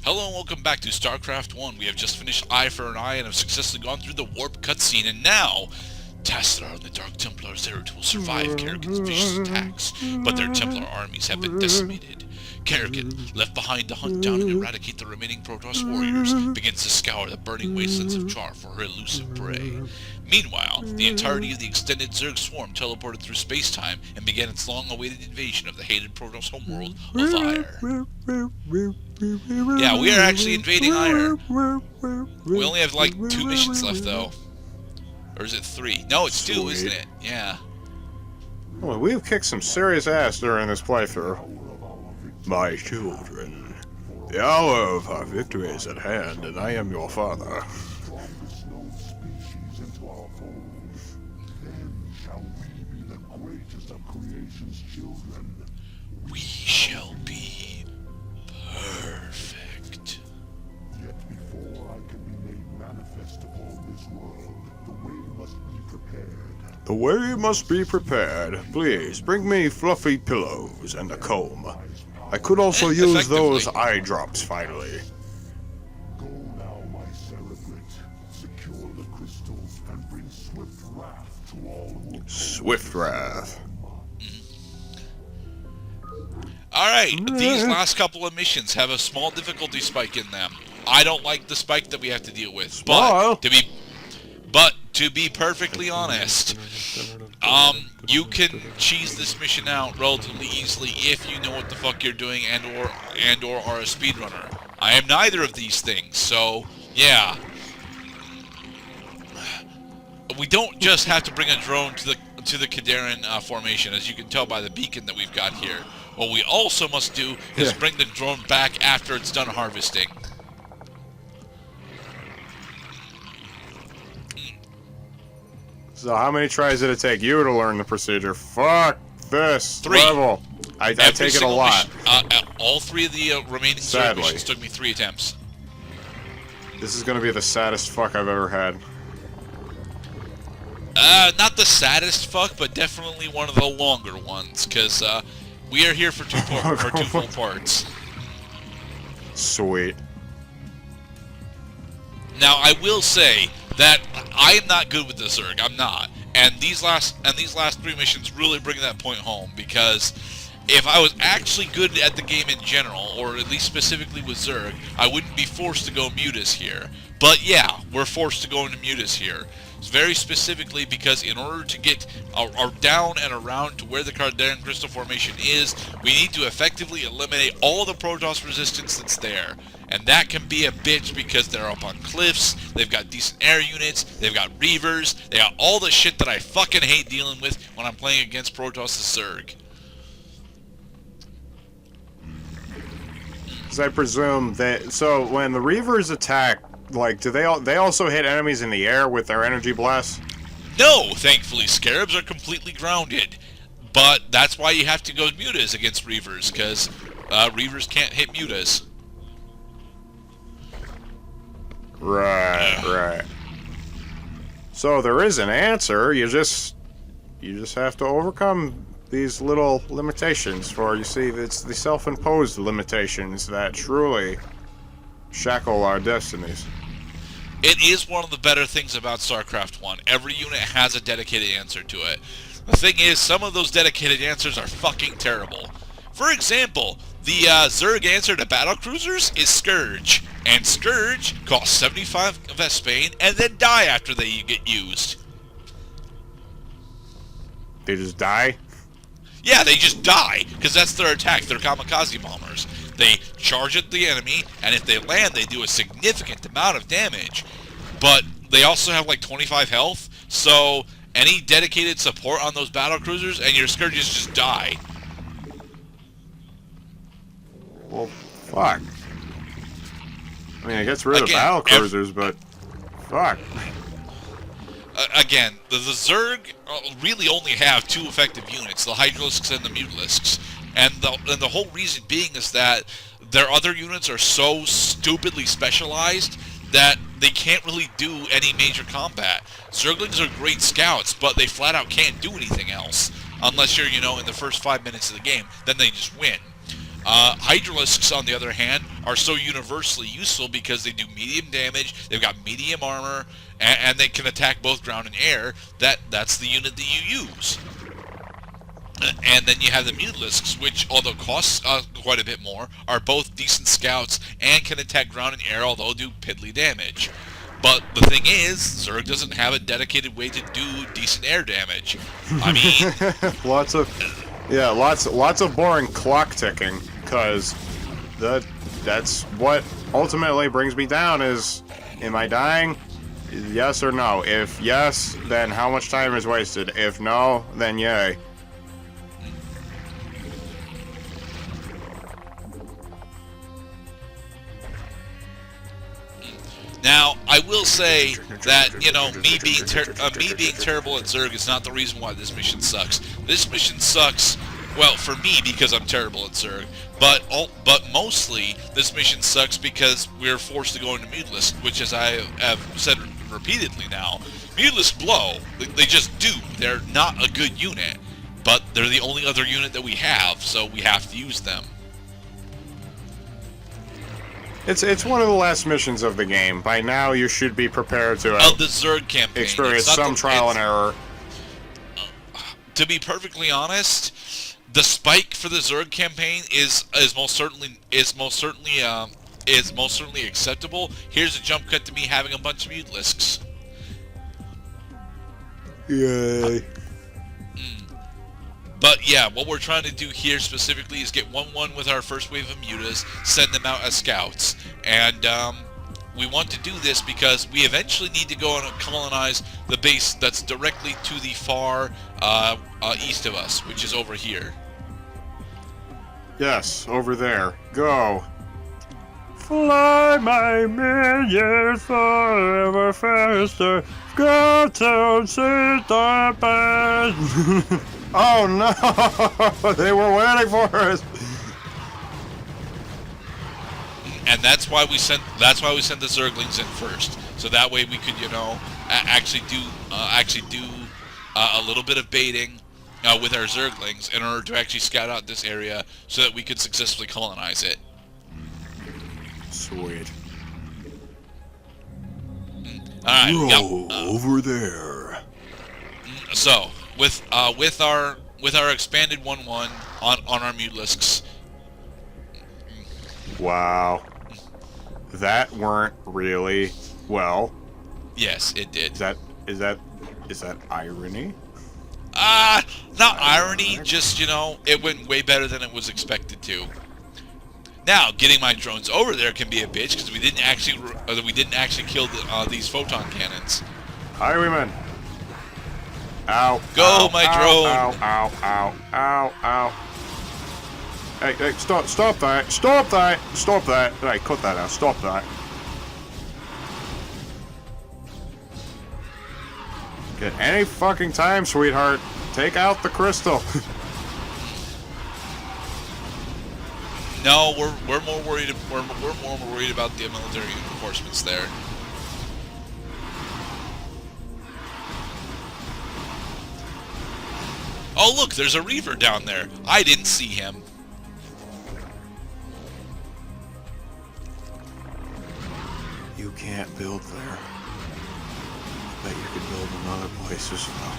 Hello and welcome back to Starcraft 1. We have just finished Eye for an Eye and have successfully gone through the warp cutscene, and now Tassadar and the Dark Templars Zerut will survive Kerrigan's vicious attacks, but their Templar armies have been decimated. Kerrigan, left behind to hunt down and eradicate the remaining Protoss warriors, begins to scour the burning wastelands of Char for her elusive prey. Meanwhile, the entirety of the extended Zerg swarm teleported through space-time and began its long-awaited invasion of the hated Protoss homeworld of Aiur. Yeah, we are actually invading Aiur. We only have like 2 missions left, though. Or is it 3? No, it's 2, isn't it? Yeah. Well, we've kicked some serious ass during this playthrough. My children, the hour of our victory is at hand, and I am your father. We shall be perfect. Yet before I can be made manifest upon this world, the way must be prepared. The way must be prepared. Please, bring me fluffy pillows and a comb. I could also use those eye drops finally. Go now, my cerebrate. Secure the crystals and bring swift wrath to all who... Swift wrath. Alright, these last couple of missions have a small difficulty spike in them. I don't like the spike that we have to deal with, but to be perfectly honest, you can cheese this mission out relatively easily if you know what the fuck you're doing and or are a speedrunner. I am neither of these things, so yeah. We don't just have to bring a drone to the Kadarin formation, as you can tell by the beacon that we've got here. What we also must do is bring the drone back after it's done harvesting. So how many tries did it take you to learn the procedure? Fuck this 3 level. I take it a lot. All 3 of the remaining Zerg missions took me 3 attempts. This is gonna be the saddest fuck I've ever had. Not the saddest fuck, but definitely one of the longer ones, because we are here for 2 full parts. Sweet. Now, I will say that I am not good with the Zerg. I'm not, and these last 3 missions really bring that point home, because if I was actually good at the game in general, or at least specifically with Zerg, I wouldn't be forced to go Mutas here. But yeah, we're forced to go into Mutas here. It's very specifically because in order to get down and around to where the Kadarin Crystal Formation is, we need to effectively eliminate all the Protoss resistance that's there. And that can be a bitch because they're up on cliffs, they've got decent air units, they've got Reavers, they got all the shit that I fucking hate dealing with when I'm playing against Protoss' Zerg. Because I presume that, so when the Reavers attack, like, do they also hit enemies in the air with their energy blast? No, thankfully, Scarabs are completely grounded. But that's why you have to go Mutas against Reavers, because Reavers can't hit Mutas. Right. So there is an answer. You just have to overcome these little limitations. For you see, it's the self-imposed limitations that truly shackle our destinies. It is one of the better things about StarCraft 1. Every unit has a dedicated answer to it. The thing is, some of those dedicated answers are fucking terrible. For example, the Zerg answer to battlecruisers is Scourge. And Scourge costs 75 Vespane and then die after they get used. They just die? Yeah, they just die, because that's their attack. They're kamikaze bombers. They charge at the enemy, and if they land, they do a significant amount of damage. But they also have like 25 health, so any dedicated support on those battlecruisers, and your Scourges just die. Well, fuck. I mean, it gets rid of battlecruisers, but fuck. Again, the Zerg really only have 2 effective units, the Hydralisks and the Mutalisks. And the whole reason being is that their other units are so stupidly specialized that they can't really do any major combat. Zerglings are great scouts, but they flat out can't do anything else. Unless you're, in the first 5 minutes of the game, then they just win. Hydralisks, on the other hand, are so universally useful because they do medium damage, they've got medium armor, and they can attack both ground and air. That's the unit that you use. And then you have the Mutalisks, which, although costs quite a bit more, are both decent scouts and can attack ground and air, although do piddly damage. But the thing is, Zerg doesn't have a dedicated way to do decent air damage. I mean, lots of boring clock ticking, because that's what ultimately brings me down is, am I dying? Yes or no? If yes, then how much time is wasted? If no, then yay. now, I will say that, me being terrible at Zerg is not the reason why this mission sucks. This mission sucks, well, for me, because I'm terrible at Zerg, but mostly this mission sucks because we're forced to go into Mutalisk, which, as I have said repeatedly now, Mutalisk blow. They just do. They're not a good unit, but they're the only other unit that we have, so we have to use them. It's one of the last missions of the game. By now, you should be prepared to Of the Zerg campaign. experience some trial and error. To be perfectly honest, the spike for the Zerg campaign is most certainly acceptable. Here's a jump cut to me having a bunch of Mutalisks. Yay. But yeah, what we're trying to do here specifically is get 1-1 with our first wave of mutas, send them out as scouts, and we want to do this because we eventually need to go and colonize the base that's directly to the far east of us, which is over here. Yes, over there. Go. Fly my millions forever faster. Go to see the best. Oh no! They were waiting for us. And that's why we sent the Zerglings in first, so that way we could, actually do a little bit of baiting with our Zerglings in order to actually scout out this area so that we could successfully colonize it. Sweet. All right. Over there. So with our expanded 1-1 on our Mutalisks. Wow. That weren't really well. Yes, it did. Is that irony? Not irony, just, it went way better than it was expected to. Now, getting my drones over there can be a bitch because we didn't actually kill these photon cannons. Highwayman. Ow. Go, ow, my ow, drone. Ow, ow, ow, ow, ow. Hey, stop that. Stop that. Hey, cut that out. Stop that. Get any fucking time, sweetheart. Take out the crystal. No, we're more worried about the military reinforcements there. Oh look, there's a Reaver down there. I didn't see him. You can't build there. I bet you could build in other places though.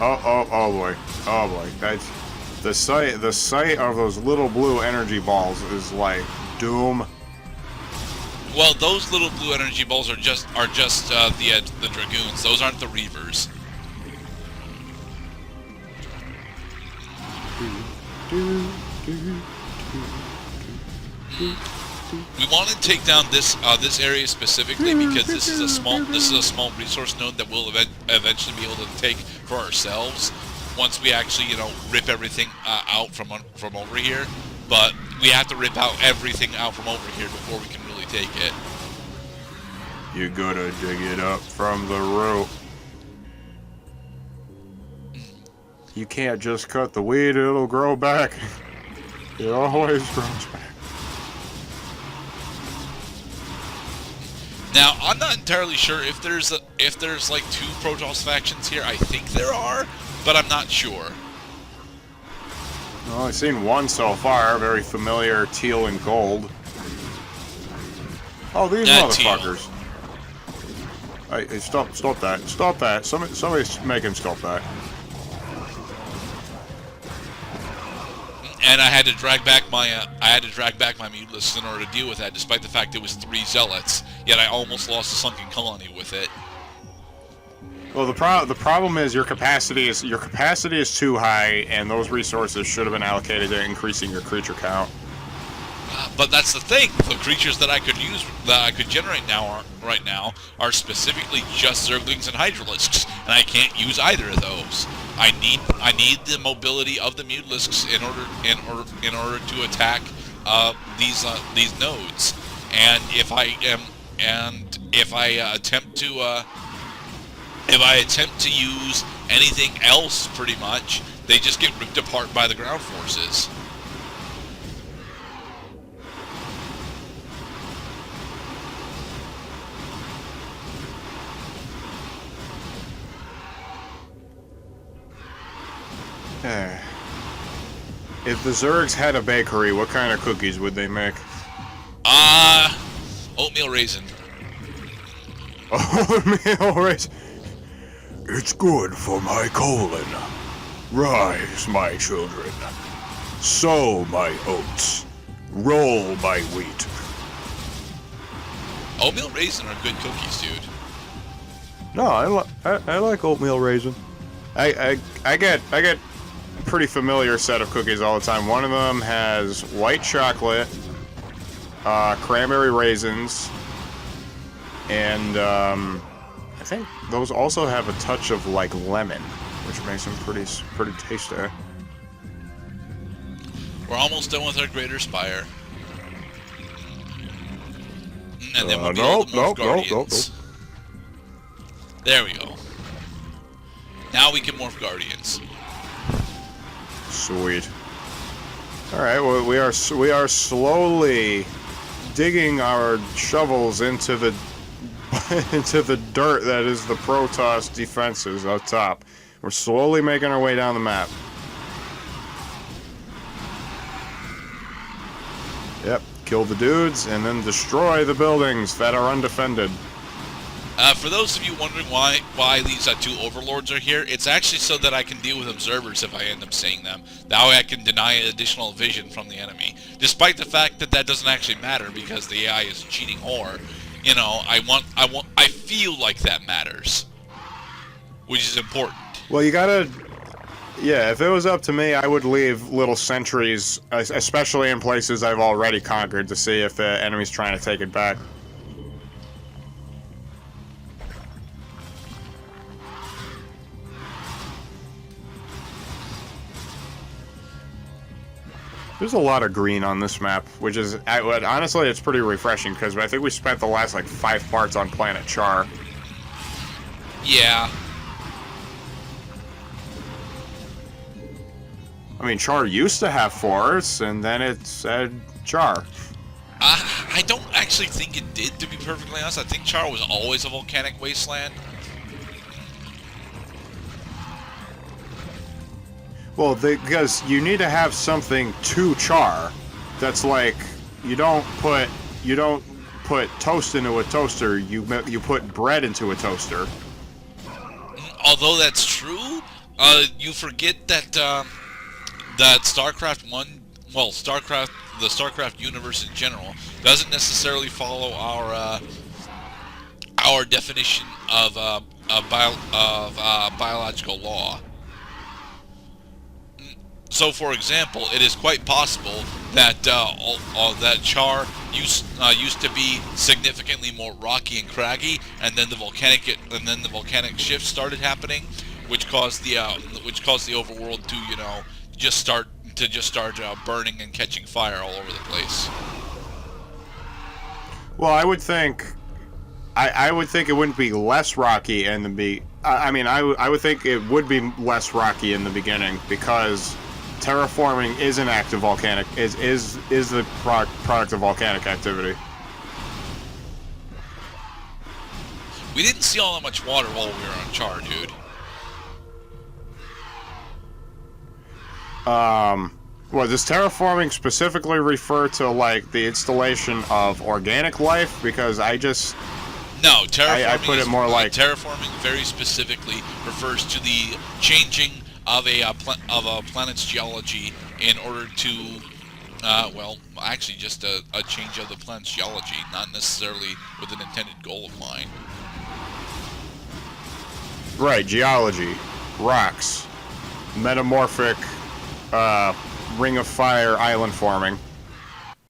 Oh boy. That's the sight of those little blue energy balls is like doom. Well, those little blue energy balls are just the Dragoons. Those aren't the Reavers. We want to take down this area specifically because this is a small resource node that we'll eventually be able to take for ourselves once we actually rip everything out from over here. But we have to rip out everything out from over here before we can really take it. You gotta dig it up from the root. You can't just cut the weed; it'll grow back. It always grows back. Now, I'm not entirely sure if there's like 2 Protoss factions here. I think there are, but I'm not sure. Well, I've seen one so far, very familiar teal and gold. Oh, these motherfuckers. Hey, stop that. Stop that. Somebody make him stop that. And I had to drag back my mutilus in order to deal with that, despite the fact it was 3 zealots. Yet I almost lost a sunken colony with it. Well, the problem is your capacity is too high, and those resources should have been allocated to increasing your creature count. But that's the thing. The creatures that I could use, that I could generate right now, are specifically just Zerglings and Hydralisks, and I can't use either of those. I need the mobility of the Mutilisks in order to attack these nodes. And if I attempt to use anything else, pretty much, they just get ripped apart by the ground forces. If the Zergs had a bakery, what kind of cookies would they make? Oatmeal raisin. Oatmeal raisin. It's good for my colon. Rise, my children. Sow my oats. Roll my wheat. Oatmeal raisin are good cookies, dude. No, I like oatmeal raisin. I get a pretty familiar set of cookies all the time. One of them has white chocolate, cranberry raisins, and I think those also have a touch of like lemon, which makes them pretty tasty. We're almost done with our Greater Spire. And then we'll be able to move Guardians. There we go. Now we can morph Guardians. Sweet. All right. Well, we are slowly digging our shovels into the dirt that is the protoss defenses up top. We're slowly making our way down the map. Yep. Kill the dudes and then destroy the buildings that are undefended. For those of you wondering why these 2 overlords are here, it's actually so that I can deal with observers if I end up seeing them. That way I can deny additional vision from the enemy. Despite the fact that that doesn't actually matter because the AI is a cheating whore, you know, I feel like that matters, which is important. Well, you gotta. Yeah, if it was up to me, I would leave little sentries, especially in places I've already conquered, to see if the enemy's trying to take it back. There's a lot of green on this map, which is, honestly, it's pretty refreshing, because I think we spent the last, like, 5 parts on Planet Char. Yeah. I mean, Char used to have forests, and then it said Char. I don't actually think it did, to be perfectly honest. I think Char was always a volcanic wasteland. Well, because you need to have something to char. That's like you don't put toast into a toaster. You put bread into a toaster. Although that's true, you forget that that StarCraft 1, well, the StarCraft universe in general doesn't necessarily follow our definition of biological law. So, for example, it is quite possible that that Char used to be significantly more rocky and craggy, and then the volcanic shift started happening, which caused the overworld to just start burning and catching fire all over the place. Well, I would think it wouldn't be less rocky in the I would think it would be less rocky in the beginning because terraforming is an act of volcanic is the product of volcanic activity. We didn't see all that much water while we were on Char, dude. Well, does terraforming specifically refer to, like, the installation of organic life? Because I just... No, terraforming. I put it more like terraforming. Very specifically refers to the changing of a planet's geology in order to, well, actually just a change of the planet's geology, not necessarily with an intended goal of mine. right, geology, rocks, metamorphic, ring of fire island forming.